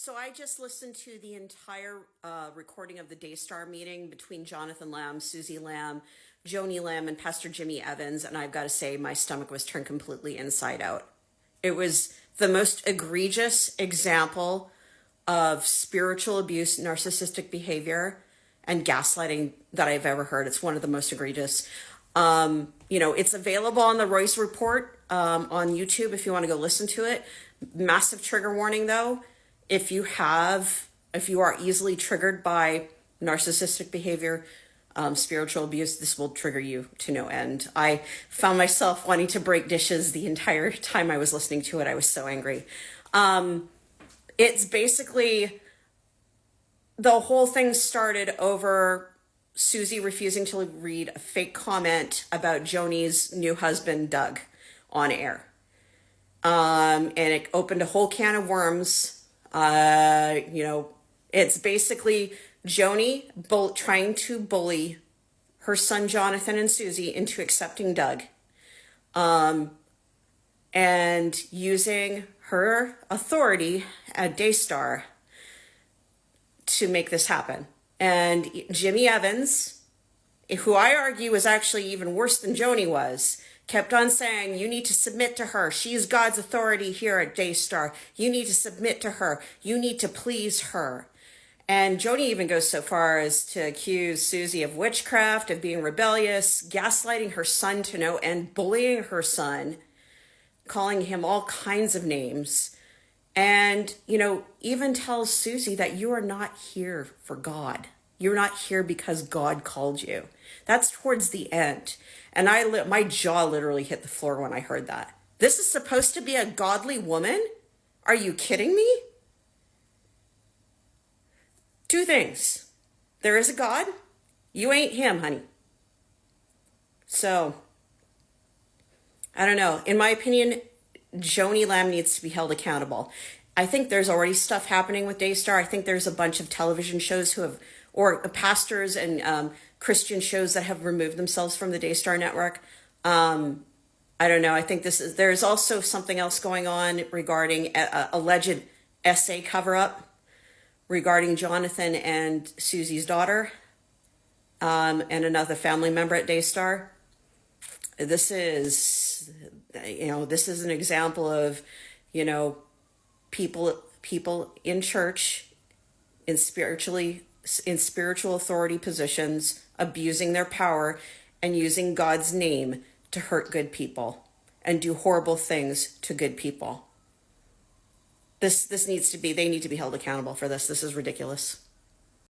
So I just listened to the entire recording of the Daystar meeting between Jonathan Lamb, Suzy Lamb, Joni Lamb, and Pastor Jimmy Evans, and I've got to say my stomach was turned completely inside out. It was the most egregious example of spiritual abuse, narcissistic behavior, and gaslighting that I've ever heard. It's one of the most egregious. It's available on the Royce Report on YouTube if you want to go listen to it. Massive trigger warning though. If you are easily triggered by narcissistic behavior, spiritual abuse, this will trigger you to no end. I found myself wanting to break dishes the entire time I was listening to it. I was so angry. It's basically, the whole thing started over Suzy refusing to read a fake comment about Joni's new husband, Doug, on air. And it opened a whole can of worms. It's basically Joni trying to bully her son Jonathan and Suzy into accepting Doug, and using her authority at Daystar to make this happen. And Jimmy Evans, who I argue was actually even worse than Joni was, kept on saying, you need to submit to her. She's God's authority here at Daystar. You need to submit to her. You need to please her. And Joni even goes so far as to accuse Suzy of witchcraft, of being rebellious, gaslighting her son to no end, bullying her son, calling him all kinds of names. And, even tells Suzy that you are not here for God. You're not here because God called you. That's towards the end. And my jaw literally hit the floor when I heard that. This is supposed to be a godly woman? Are you kidding me? Two things. There is a God. You ain't him, honey. So, I don't know. In my opinion, Joni Lamb needs to be held accountable. I think there's already stuff happening with Daystar. I think there's a bunch of television shows or pastors and Christian shows that have removed themselves from the Daystar network. I don't know. I think there's also something else going on regarding a alleged essay cover-up regarding Jonathan and Suzy's daughter, and another family member at Daystar. This is an example of, people in church, in spiritual authority positions, abusing their power and using God's name to hurt good people and do horrible things to good people. They need to be held accountable for this. This is ridiculous.